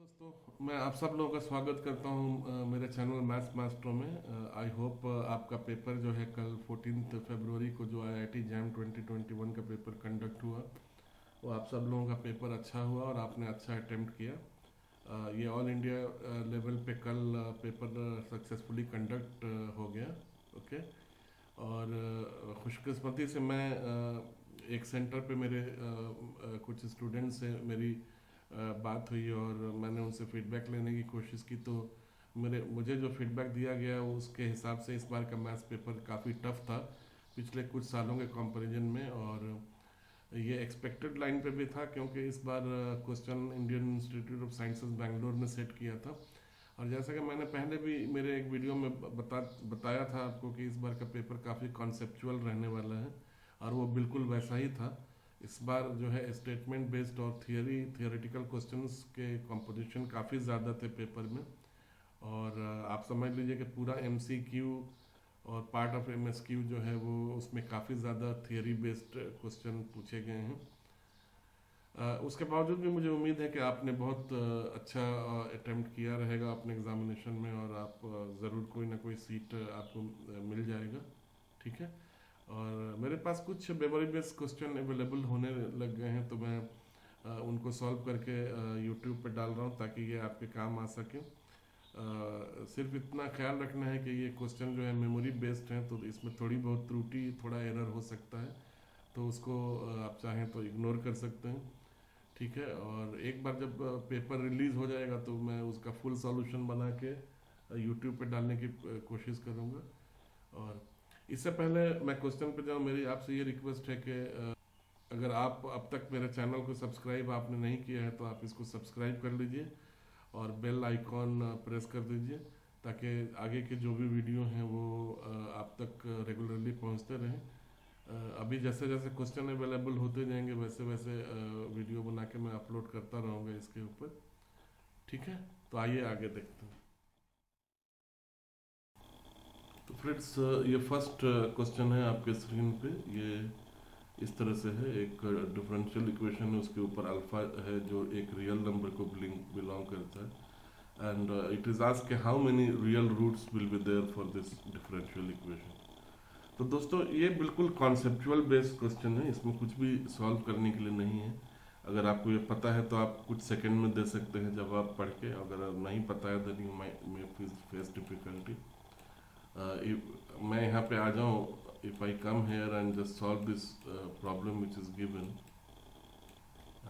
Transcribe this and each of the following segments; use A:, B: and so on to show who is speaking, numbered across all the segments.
A: दोस्तों, मैं आप सब लोगों का स्वागत करता हूं मेरे चैनल मैथ्स मास्टर में। आई होप आपका पेपर जो है कल 14 फरवरी को जो IIT जैम 2021 का पेपर कंडक्ट हुआ, वो आप सब लोगों का पेपर अच्छा हुआ और आपने अच्छा अटेम्प्ट किया। ये ऑल इंडिया लेवल पे कल पेपर सक्सेसफुली कंडक्ट हो गया। ओके। और खुशकिस्मती से मैं एक सेंटर पे मेरे कुछ स्टूडेंट्स से मेरी बात हुई और मैंने उनसे फीडबैक लेने की कोशिश की, तो मुझे जो फीडबैक दिया गया उसके हिसाब से इस बार का मैथ्स पेपर काफ़ी टफ था पिछले कुछ सालों के कंपैरिजन में। और ये एक्सपेक्टेड लाइन पे भी था क्योंकि इस बार question Indian Institute of Sciences Bangalore ने सेट किया था। और जैसा कि मैंने पहले भी मेरे एक वीडियो में बताया था आपको कि इस बार का पेपर काफ़ी कॉन्सेप्चुअल रहने वाला है, और वो बिल्कुल वैसा ही था। इस बार जो है स्टेटमेंट बेस्ड और थियोरेटिकल क्वेश्चंस के कंपोजिशन काफ़ी ज़्यादा थे पेपर में। और आप समझ लीजिए कि पूरा MCQ और पार्ट ऑफ MSQ जो है वो उसमें काफ़ी ज़्यादा थियोरी बेस्ड क्वेश्चन पूछे गए हैं। उसके बावजूद भी मुझे उम्मीद है कि आपने बहुत अच्छा अटेम्प्ट किया रहेगा अपने एग्जामिनेशन में, और आप ज़रूर कोई ना कोई सीट आपको मिल जाएगा। ठीक है। और मेरे पास कुछ मेमोरी बेस्ड क्वेश्चन अवेलेबल होने लग गए हैं, तो मैं उनको सॉल्व करके यूट्यूब पे डाल रहा हूँ ताकि ये आपके काम आ सके। सिर्फ इतना ख्याल रखना है कि ये क्वेश्चन जो है मेमोरी बेस्ड हैं, तो इसमें थोड़ी बहुत त्रुटि, थोड़ा एरर हो सकता है, तो उसको आप चाहें तो इग्नोर कर सकते हैं। ठीक है। और एक बार जब पेपर रिलीज हो जाएगा तो मैं उसका फुल सॉल्यूशन बना के यूट्यूब पे डालने की कोशिश करूँगा। और इससे पहले मैं क्वेश्चन पे जाऊँ, मेरी आपसे ये रिक्वेस्ट है कि अगर आप अब तक मेरे चैनल को सब्सक्राइब आपने नहीं किया है तो आप इसको सब्सक्राइब कर लीजिए और बेल आइकॉन प्रेस कर दीजिए, ताकि आगे के जो भी वीडियो हैं वो आप तक रेगुलरली पहुंचते रहें। अभी जैसे जैसे क्वेश्चन अवेलेबल होते जाएंगे वैसे वैसे वीडियो बना के मैं अपलोड करता रहूँगा इसके ऊपर। ठीक है। तो आइए आगे देखते हैं। तो फ्रेंड्स, ये फर्स्ट क्वेश्चन है आपके स्क्रीन पे। ये इस तरह से है, एक डिफरेंशियल इक्वेशन है, उसके ऊपर अल्फा है जो एक रियल नंबर को बिलोंग करता है, and it is asked how many real roots will be there for this differential equation. तो दोस्तों, ये बिल्कुल कॉन्सेप्चुअल बेस्ड क्वेश्चन है, इसमें कुछ भी सॉल्व करने के लिए नहीं है। अगर आपको ये पता है तो आप कुछ सेकंड में दे सकते हैं जवाब पढ़ के, अगर नहीं पता है then you may face difficulty. मैं यहाँ पे आ जाऊँ, if I come here and just solve this problem which is given,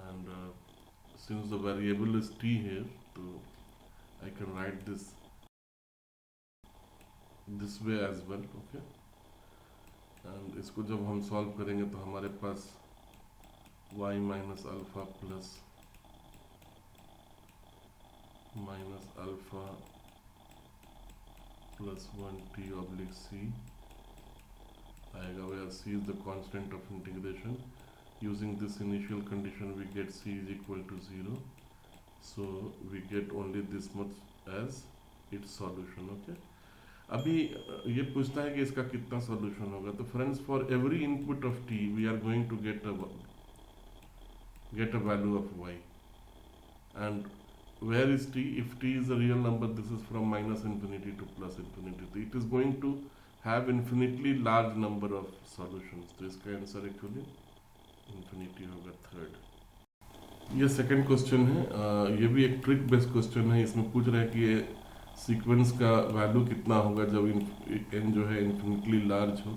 A: and since the variable is t here, so I can write this way as well. Okay. and इसको जब हम solve करेंगे तो हमारे पास y minus alpha plus minus alpha plus 1t/c आएगा, where c is the constant of integration. Using this initial condition we get c is equal to 0, so we get only this much as its solution. Okay. अभी ये पूछता है कि इसका कितना solution होगा। तो friends, for every input of t we are going to get a value of y, and where is t? If t is a real number, this is from minus infinity to plus infinity, so it is going to have infinitely large number of solutions. तो इसका answer actually infinity होगा, third. ये second question है। ये भी एक trick based question है। इसमें पूछ रहा है कि ये सीक्वेंस का वैल्यू कितना होगा जब n जो है इन्फिनिटली लार्ज हो।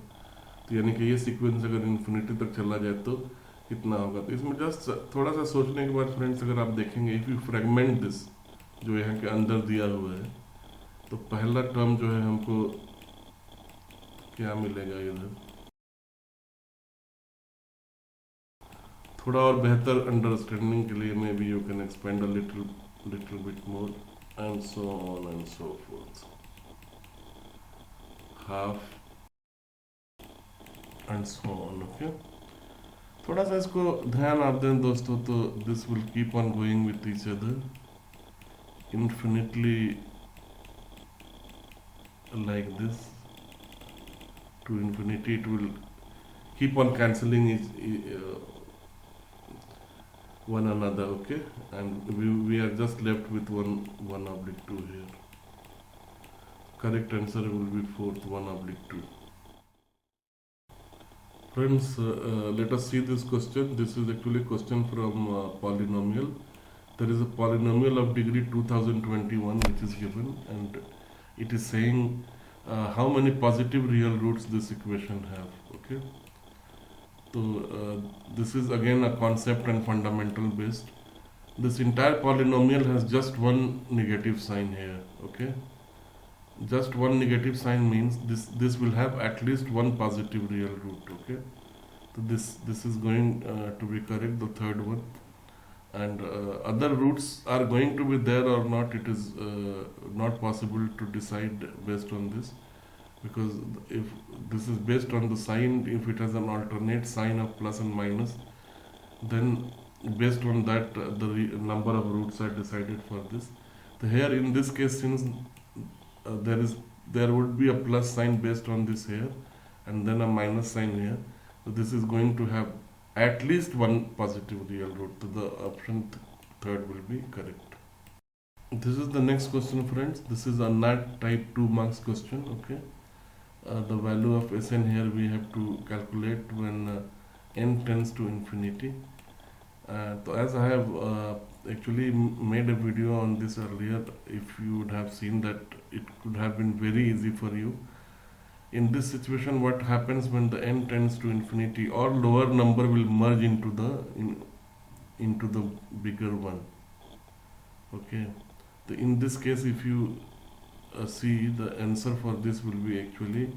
A: तो यानी कि ये सीक्वेंस अगर इन्फिनिटी तक चला जाए तो कितना होगा। तो इसमें जस्ट थोड़ा सा सोचने के बाद फ्रेंड्स, अगर आप देखेंगे, इफ यू फ्रेगमेंट दिस जो यहाँ के अंदर दिया हुआ है, तो पहला टर्म जो है हमको क्या मिलेगा इधर। थोड़ा और बेहतर अंडरस्टैंडिंग के लिए may be you can expand a little bit more, and so on and so fourth. Half and so on. Okay. थोड़ा सा इसको ध्यान आप दें दोस्तों, तो this will keep on going with each other infinitely like this to infinity. It will keep on cancelling one another, okay, and we are just left with 1/2 here. Correct answer will be fourth, 1/2. Friends, let us see this question. This is actually a question from polynomial. There is a polynomial of degree 2021 which is given, and it is saying how many positive real roots this equation have, okay. So this is again a concept and fundamental based. This entire polynomial has just one negative sign here, okay. Just one negative sign means this will have at least one positive real root, okay. So this is going to be correct, the third one. And other roots are going to be there or not, it is not possible to decide based on this, because if this is based on the sign, if it has an alternate sign of plus and minus, then based on that the number of roots are decided for this. So here in this case, since there would be a plus sign based on this here and then a minus sign here, so this is going to have at least one positive real root. So the option third will be correct. This is the next question, friends. This is a NAT type 2 marks question, okay. The value of Sn here we have to calculate when n tends to infinity. So as I have actually made a video on this earlier, if you would have seen that, it could have been very easy for you. In this situation, what happens when the n tends to infinity, or lower number will merge into the bigger one, okay. So in this case, if you see, the answer for this will be actually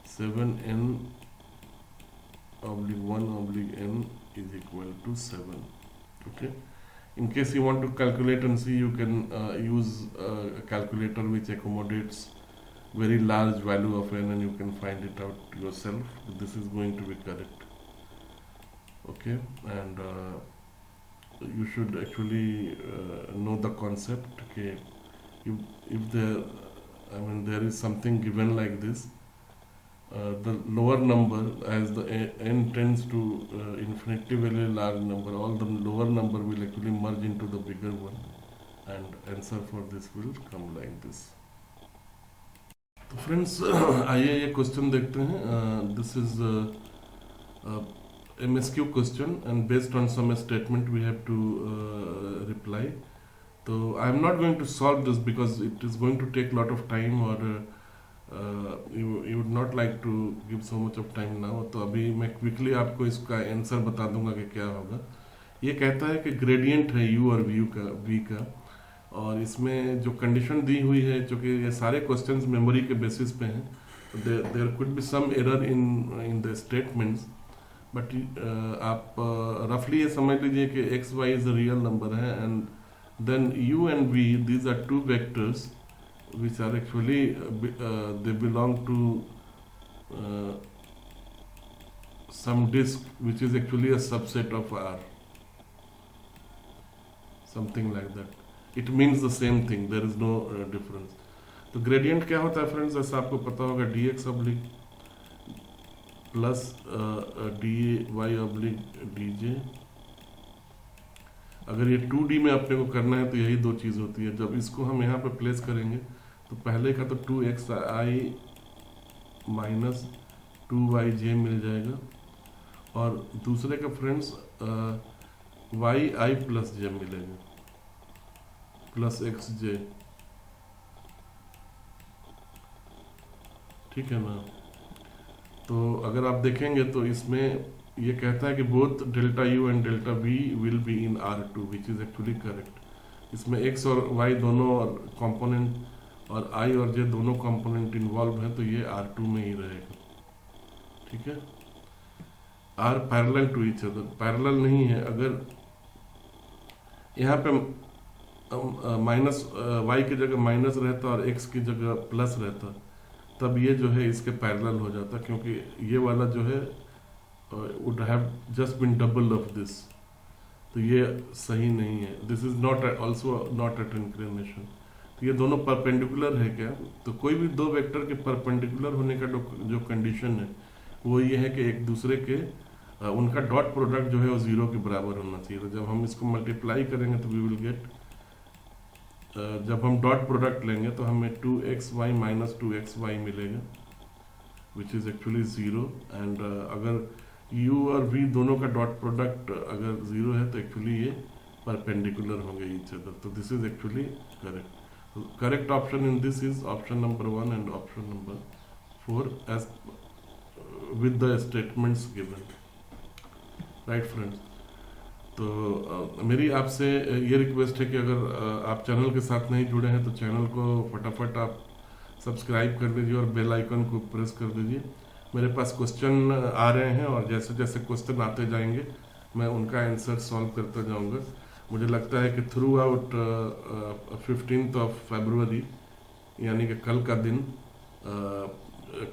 A: 7n/1/n is equal to 7, okay. In case you want to calculate and see, you can use a calculator which accommodates very large value of n, and you can find it out yourself. This is going to be correct, okay. And you should actually know the concept, okay. If there is something given like this, the lower number, as the n tends to infinity, very large number, all the lower number will actually merge into the bigger one, and answer for this will come like this. तो friends आइए ये question देखते हैं. This is MSQ question, and based on some statement we have to reply. So I am not going to solve this because it is going to take a lot of time, or you would not like to give so much of time now. तो अभी मैं quickly आपको इसका answer बता दूंगा कि क्या होगा. ये कहता है कि ग्रेडियंट है u और v का, और इसमें जो कंडीशन दी हुई है, चूँकि ये सारे क्वेश्चंस मेमोरी के बेसिस पे हैं, there could be some error in the statements, but आप रफली ये समझ लीजिए कि x y is a real number है, and then u and v, these are two vectors which are actually they belong to some disk which is actually a subset of R, something like that. It means the same thing, there is no difference. तो gradient क्या होता है friends, ऐसा आपको पता होगा, dx oblique plus dy oblique dj. अगर ये 2D में अपने को करना है तो यही दो चीज़ होती है. जब इसको हम यहाँ पे प्लेस करेंगे तो पहले का तो 2xi माइनस 2yj मिल जाएगा, और दूसरे का फ्रेंड्स yi प्लस j मिलेगा, प्लस xj, ठीक है ना. तो अगर आप देखेंगे तो इसमें ये कहता है कि both delta u and delta v will be in R2, which is actually correct. इसमें x और y दोनों और कंपोनेंट, और i और j दोनों कंपोनेंट इन्वॉल्व हैं, तो ये R2 में ही रहेगा, ठीक है. R parallel to each other, parallel नहीं है. अगर यहाँ पे माइनस y की जगह माइनस रहता और x की जगह प्लस रहता, तब ये जो है इसके पैरेलल हो जाता, क्योंकि ये वाला जो है would have just been double of this. तो ये सही नहीं है. This is not also not at inclination. तो ये दोनों परपेंडिकुलर है क्या, तो कोई भी दो वेक्टर के परपेंडिकुलर होने का जो कंडीशन है वो ये है कि एक दूसरे के उनका डॉट प्रोडक्ट जो है वो 0 के बराबर होना चाहिए। तो जब हम इसको मल्टीप्लाई करेंगे तो वी विल गेट, जब हम डॉट प्रोडक्ट लेंगे तो हमें 2xy माइनस 2xy मिलेगा विच इज़ एक्चुअली 0। एंड अगर u और v दोनों का डॉट प्रोडक्ट अगर 0 है तो एक्चुअली ये परपेंडिकुलर होंगे ईच अदर। तो this is actually correct. Correct option in this is option number 1 and option number 4 as with the statements given, right friends. तो मेरी आपसे ये रिक्वेस्ट है कि अगर आप चैनल के साथ नहीं जुड़े हैं तो चैनल को फटाफट आप सब्सक्राइब कर दीजिए और बेल आइकन को प्रेस कर दीजिए। मेरे पास क्वेश्चन आ रहे हैं और जैसे जैसे क्वेश्चन आते जाएंगे मैं उनका आंसर सॉल्व करता जाऊंगा। मुझे लगता है कि थ्रू आउट 15 फरवरी यानी कि कल का दिन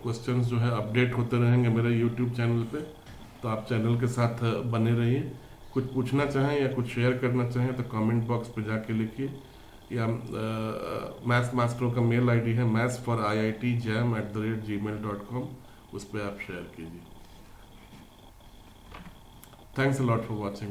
A: क्वेश्चंस जो है अपडेट होते रहेंगे मेरे यूट्यूब चैनल पे। तो आप चैनल के साथ बने रहिए। कुछ पूछना चाहें या कुछ शेयर करना चाहें तो कमेंट बॉक्स पे जाके लिखिए, या मैथ्स मास्टरों का मेल आईडी है mathsforiitjam@gmail.com, उस पर आप शेयर कीजिए। Thanks a lot for watching.